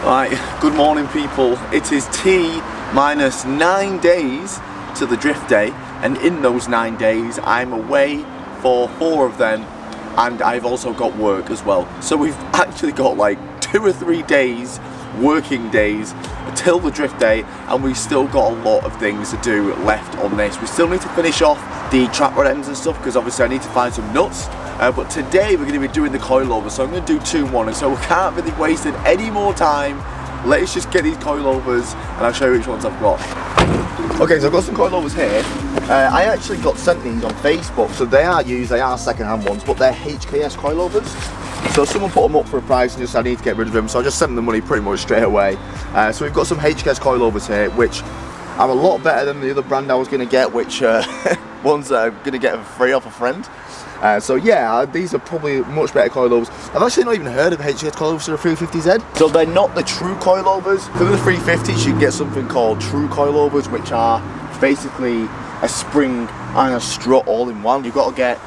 Right, good morning people. It is T minus 9 days to the drift day, and in those 9 days I'm away for 4 of them, and I've also got work as well. So we've actually got like 2 or 3 days, working days, till the drift day, and we've still got a lot of things to do left on this. We still need to finish off the trap rod ends and stuff, because obviously I need to find some nuts. But today we're going to be doing the coilover, so I'm going to do 2 in 1, and so we can't really waste any more time. Let's just get these coilovers and I'll show you which ones I've got. Okay, so I've got some coilovers here. I actually got sent these on Facebook, so they are used, they are second-hand ones, but they're HKS coilovers. So someone put them up for a price and just said I need to get rid of them, so I just sent them the money pretty much straight away. So we've got some HKS coilovers here, which are a lot better than the other brand I was going to get, which ones that I'm going to get for free off a friend. So yeah, these are probably much better coilovers. I've actually not even heard of HKS coilovers for the 350Z. So they're not the true coilovers. For the 350s you can get something called true coilovers, which are basically a spring and a strut all in one. You've got to get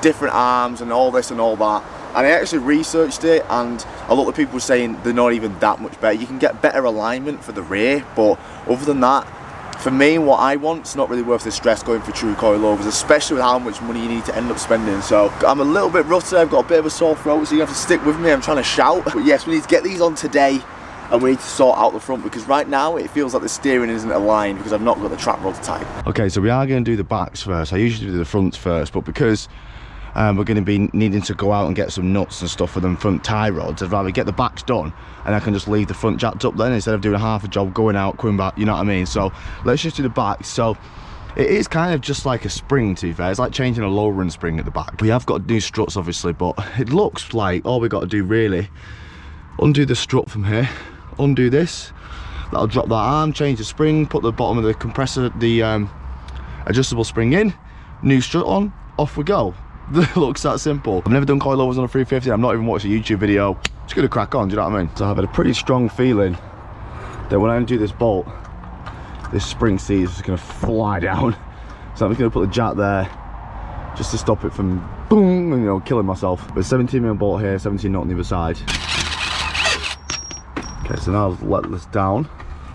different arms and all this and all that. And I actually researched it, and a lot of people are saying they're not even that much better. You can get better alignment for the rear, but other than that, for me, what I want, it's not really worth the stress going for true coilovers, especially with how much money you need to end up spending. So I'm a little bit rusty, I've got a bit of a sore throat, so you have to stick with me. I'm trying to shout. But yes, we need to get these on today, and we need to sort out the front, because right now it feels like the steering isn't aligned because I've not got the trap rods tight. Okay, so we are going to do the backs first. I usually do the fronts first, but because we're going to be needing to go out and get some nuts and stuff for them front tie rods, I'd rather get the backs done and I can just leave the front jacked up then, instead of doing half a job, going out, coming back, you know what I mean? So let's just do the backs. So it is kind of just like a spring, to be fair. It's like changing a low run spring at the back. We have got new struts obviously, but it looks like all we've got to do really, undo the strut from here, undo this, that'll drop that arm, change the spring, put the bottom of the compressor, the adjustable spring in, new strut on, off we go. It looks that simple. I've never done coilovers on a 350. I'm not even watched a YouTube video. Just gonna crack on, do you know what I mean? So I've had a pretty strong feeling that when I undo this bolt, this spring seat is just gonna fly down. So I'm just gonna put the jack there just to stop it from boom, and, you know, killing myself. But 17mm bolt here, 17 nut on the other side. Okay, so now I'll let this down.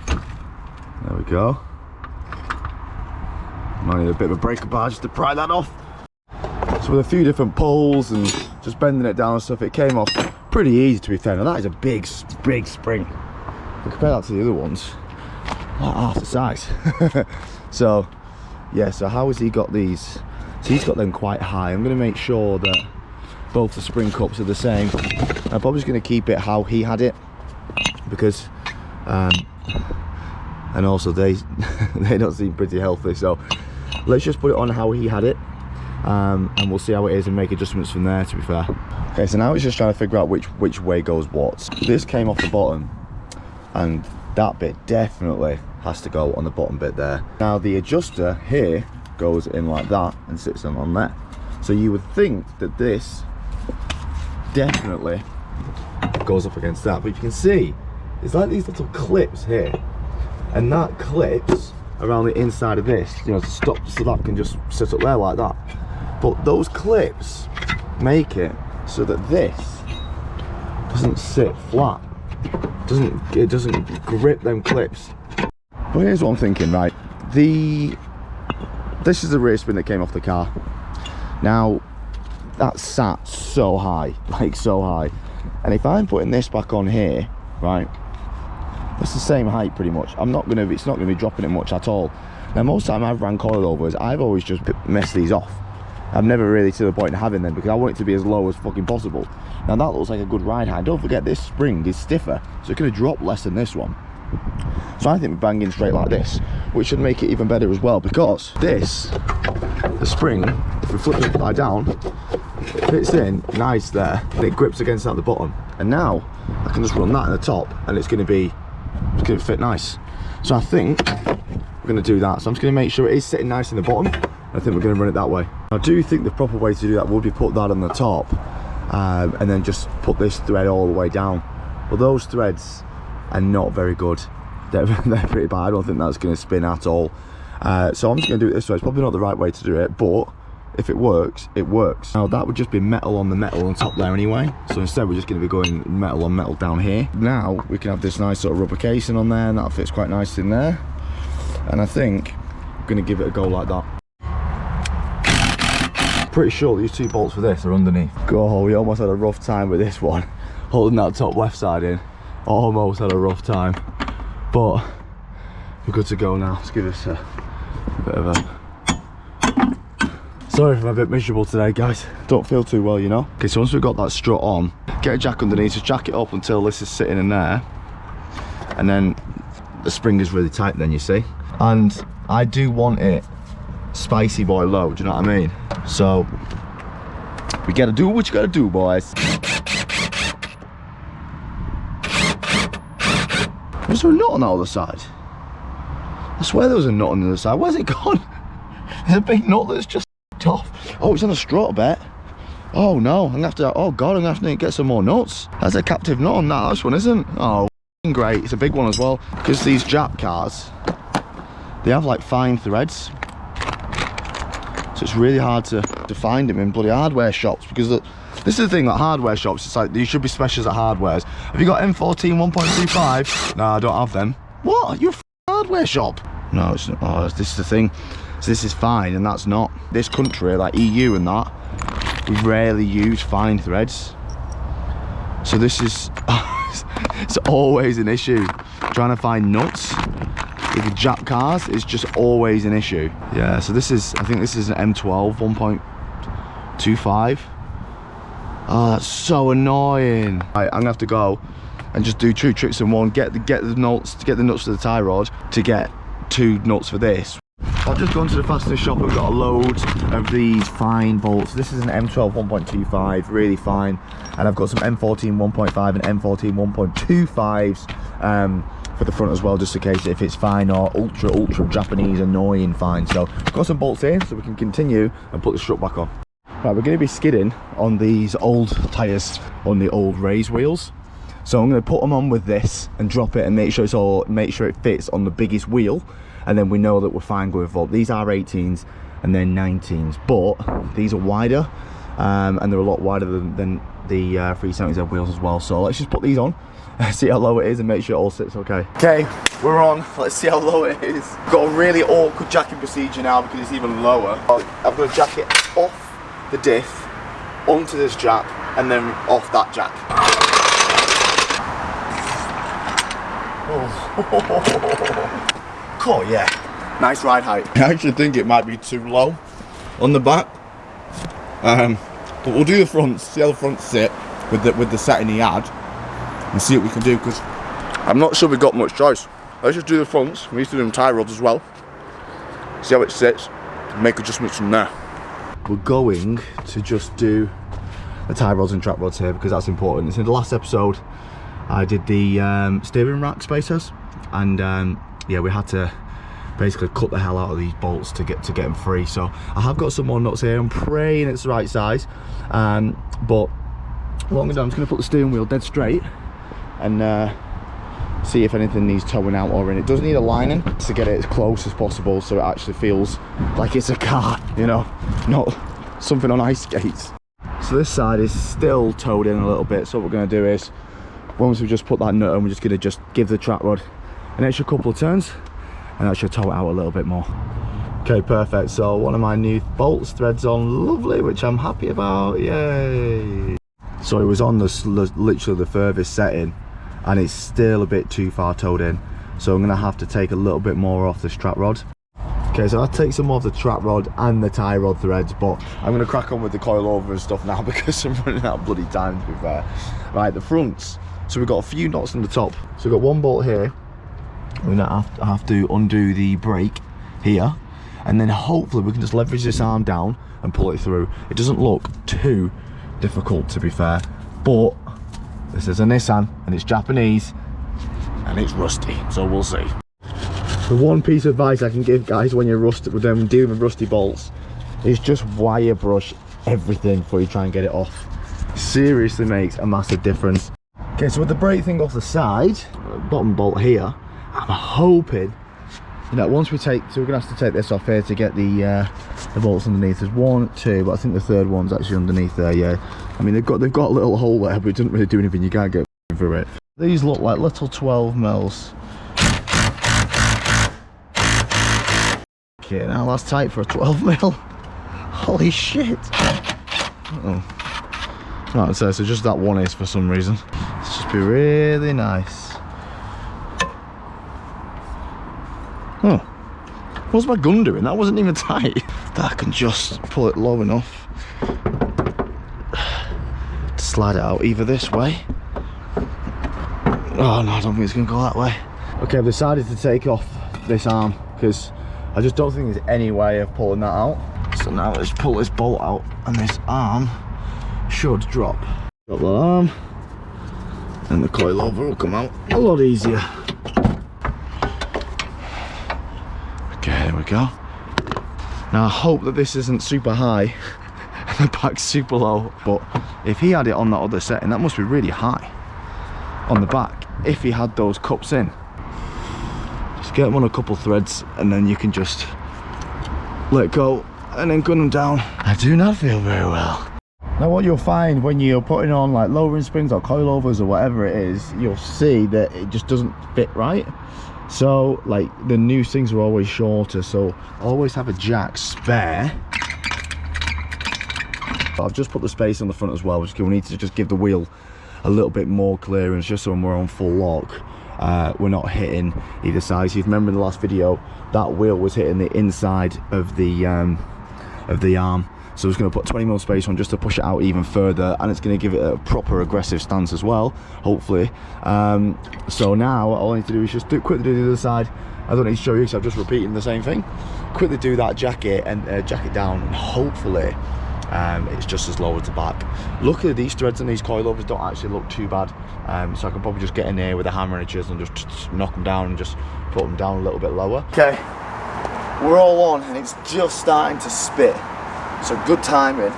There we go. Might need a bit of a breaker bar just to pry that off. So with a few different pulls and just bending it down and stuff, it came off pretty easy, to be fair. Now that is a big spring. But compare that to the other ones, not half the size. So yeah, so how has he got these? So he's got them quite high. I'm going to make sure that both the spring cups are the same. I'm probably just going to keep it how he had it, because and also they don't seem pretty healthy. So let's just put it on how he had it. And we'll see how it is and make adjustments from there, to be fair. Okay, so now it's just trying to figure out which way goes what. This came off the bottom, and that bit definitely has to go on the bottom bit there. Now the adjuster here goes in like that and sits on there. So you would think that this definitely goes up against that, but you can see there's like these little clips here, and that clips around the inside of this, you know, to stop, so that can just sit up there like that. But those clips make it so that this doesn't sit flat. It doesn't grip them clips. But here's what I'm thinking, right? This is the rear spring that came off the car. Now that sat so high, like so high. And if I'm putting this back on here, right, it's the same height pretty much. It's not gonna be dropping it much at all. Now most of the time I've ran coilovers, I've always just messed these off. I've never really to the point of having them, because I want it to be as low as fucking possible. Now that looks like a good ride height. Don't forget this spring is stiffer, so it's gonna drop less than this one. So I think we're banging straight like this, which should make it even better as well, because this, the spring, if we flip it upside down, it fits in nice there, and it grips against at the bottom. And now I can just run that in the top, and it's gonna fit nice. So I think we're gonna do that. So I'm just gonna make sure it is sitting nice in the bottom. I think we're gonna run it that way. I do think the proper way to do that would be put that on the top, and then just put this thread all the way down. But those threads are not very good. They're pretty bad. I don't think that's gonna spin at all. So I'm just gonna do it this way. It's probably not the right way to do it, but if it works, it works. Now that would just be metal on the metal on top there anyway. So instead we're just going to be going metal on metal down here. Now we can have this nice sort of rubber casing on there, and that fits quite nice in there. And I think I'm going to give it a go like that. Pretty sure these 2 bolts for this are underneath. Oh, we almost had a rough time with this one. Holding that top left side in. Almost had a rough time. But we're good to go now. Let's give this a bit of a... Sorry if I'm a bit miserable today, guys. Don't feel too well, you know. Okay, so once we've got that strut on, get a jack underneath, just jack it up until this is sitting in there. And then the spring is really tight then, you see. And I do want it spicy boy low, do you know what I mean? So, we gotta do what you gotta do, boys. Was there a nut on the other side? I swear there was a nut on the other side. Where's it gone? There's a big nut that's just off. Oh, it's on a strut, I bet. Oh no, I'm gonna have to, oh god, I'm gonna have to get some more nuts. There's a captive nut on that, this one isn't. Oh, great, it's a big one as well. Because these Jap cars, they have like fine threads. So it's really hard to find them in bloody hardware shops, because this is the thing, that hardware shops, it's like, you should be specialists at hardwares. Have you got M14 1.25? No, I don't have them. What? You're a hardware shop? No, it's not. Oh, this is the thing. So this is fine and that's not. This country, like EU and that, we rarely use fine threads. So this is, it's always an issue. Trying to find nuts with the Jap cars is just always an issue. Yeah, so this is, I think this is an M12 1.25. Oh, that's so annoying. I'm gonna have to go and just do 2 tricks in one. Get the nuts for the tie rod, to get 2 nuts for this. I've just gone to the fastest shop. I've got a load of these fine bolts. This is an M12 1.25, really fine, and I've got some M14 1.5 and M14 1.25s for the front as well, just in case if it's fine or ultra Japanese annoying fine. So I've got some bolts in so we can continue and put the strut back on. Right, we're going to be skidding on these old tyres on the old race wheels. So I'm going to put them on with this and drop it and make sure it fits on the biggest wheel, and then we know that we're fine going forward. These are 18s and then 19s, but these are wider and they're a lot wider than the 370Z wheels as well. So let's just put these on, see how low it is and make sure it all sits okay. Okay, we're on. Let's see how low it is. Got a really awkward jacking procedure now because it's even lower. I'm going to jack it off the diff onto this jack and then off that jack. Oh yeah, nice ride height. I actually think it might be too low on the back, but we'll do the fronts, see how the fronts sit with the setting he had, and see what we can do, because I'm not sure we've got much choice. Let's just do the fronts. We need to do them tie rods as well, see how it sits, and make adjustments from there. We're going to just do the tie rods and track rods here because that's important. It's in the last episode I did the steering rack spacers, and yeah, we had to basically cut the hell out of these bolts to get them free. So I have got some more nuts here. I'm praying it's the right size, but what I'm going to do, I'm just going to put the steering wheel dead straight and see if anything needs towing out or in. It does need a lining to get it as close as possible so it actually feels like it's a car, you know, not something on ice skates. So this side is still towed in a little bit, so what we're going to do is, once we just put that nut on, we're just going to just give the track rod an extra couple of turns and that should tow it out a little bit more. Okay, perfect. So one of my new bolts threads on, lovely, which I'm happy about, yay. So it was on literally the furthest setting and it's still a bit too far towed in, so I'm going to have to take a little bit more off this track rod. Okay, so I'll take some more of the trap rod and the tie rod threads, but I'm going to crack on with the coilover and stuff now because I'm running out of bloody time, to be fair. Right, the fronts. So we've got a few knots on the top. So we've got one bolt here. We're going to have to undo the brake here, and then hopefully we can just leverage this arm down and pull it through. It doesn't look too difficult, to be fair, but this is a Nissan and it's Japanese and it's rusty, so we'll see. The one piece of advice I can give guys when you're dealing with rusty bolts is just wire brush everything before you try and get it off. Seriously makes a massive difference. Okay, so with the brake thing off the side, bottom bolt here, I'm hoping You know, once we take, so we're gonna have to take this off here to get the bolts underneath. There's 1, 2, but I think the third one's actually underneath there. Yeah, I mean they've got a little hole there, but it doesn't really do anything. You can't get through it. These look like little 12 mils. Okay, now that's tight for a 12 mil. Holy shit! Right, so just that one is for some reason. It's just be really nice. Oh, what's my gun doing? That wasn't even tight. I can just pull it low enough to slide it out either this way. Oh no, I don't think it's gonna go that way. Okay, I've decided to take off this arm because I just don't think there's any way of pulling that out. So now let's pull this bolt out and this arm should drop. Drop the arm and the coilover will come out a lot easier. Okay, there we go. Now I hope that this isn't super high and the back's super low, but if he had it on that other setting, that must be really high on the back if he had those cups in. Just get them on a couple threads and then you can just let go and then gun them down. I do not feel very well. Now what you'll find when you're putting on like lowering springs or coilovers or whatever it is, you'll see that it just doesn't fit right. So like the new things are always shorter, so always have a jack spare. I've just put the space on the front as well, which we need to just give the wheel a little bit more clearance, just so when we're on full lock we're not hitting either side. So if you remember in the last video, that wheel was hitting the inside of the arm, so I was going to put 20mm space on just to push it out even further, and it's going to give it a proper aggressive stance as well, hopefully. So now all I need to do is just quickly do the other side. I don't need to show you because I'm just repeating the same thing. Quickly do that jacket and jacket down, and hopefully it's just as low as the back. Luckily these threads and these coilovers don't actually look too bad, so I can probably just get in here with a hammer and a chisel and just knock them down and just put them down a little bit lower. Okay, we're all on and it's just starting to spit, so good timing.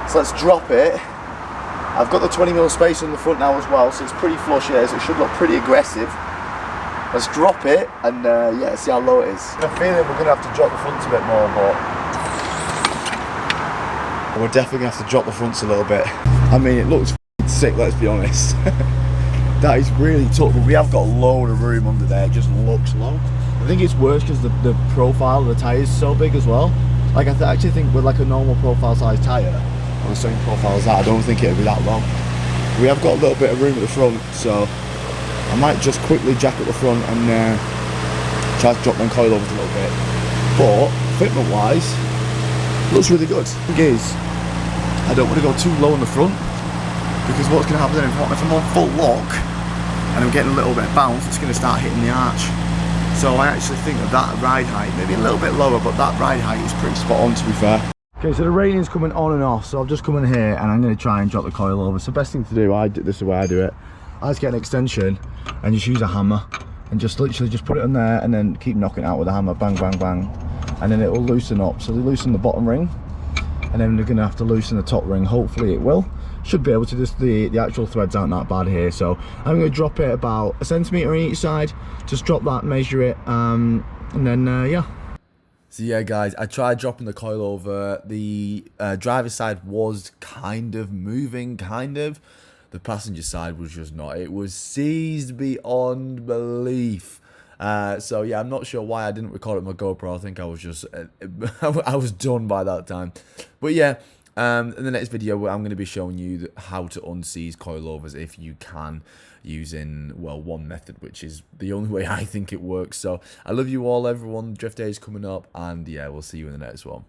So let's drop it. I've got the 20mm space in the front now as well, so it's pretty flush here, so it should look pretty aggressive. Let's drop it and yeah, see how low it is. I have a feeling we're going to have to drop the fronts a bit more, but we're definitely going to have to drop the fronts a little bit. I mean, it looks sick, let's be honest. That is really tough, but we have got a load of room under there. It just looks low. I think it's worse because the profile of the tyre is so big as well. Like I actually think with like a normal profile size tyre, on the same profile as that, I don't think it would be that low. We have got a little bit of room at the front, so I might just quickly jack at the front and try to drop them coilovers a little bit. But fitment wise, looks really good. The thing is, I don't want to go too low in the front, because what's going to happen then if I'm on full lock and I'm getting a little bit of bounce, it's going to start hitting the arch. So I actually think that ride height, maybe a little bit lower, but that ride height is pretty spot on, to be fair. Okay, so the raining's coming on and off, so I've just come in here and I'm going to try and drop the coilover. So the best thing to do, this is the way I do it. I just get an extension and just use a hammer and just literally just put it in there and then keep knocking it out with a hammer, bang, bang, bang. And then it will loosen up. So they loosen the bottom ring and then they're going to have to loosen the top ring. Hopefully it will. Should be able to. Just the actual threads aren't that bad here, so I'm going to drop it about 1 centimetre on each side. Just drop that, measure it, and then yeah. So yeah guys, I tried dropping the coilover. The driver's side was kind of moving, the passenger side was just not. It was seized beyond belief. So yeah, I'm not sure why I didn't record it on my GoPro. I think I was just I was done by that time. But yeah, in the next video I'm going to be showing you how to unseize coilovers if you can, using, well, one method, which is the only way I think it works. So I love you all, everyone. Drift day is coming up, and yeah, we'll see you in the next one.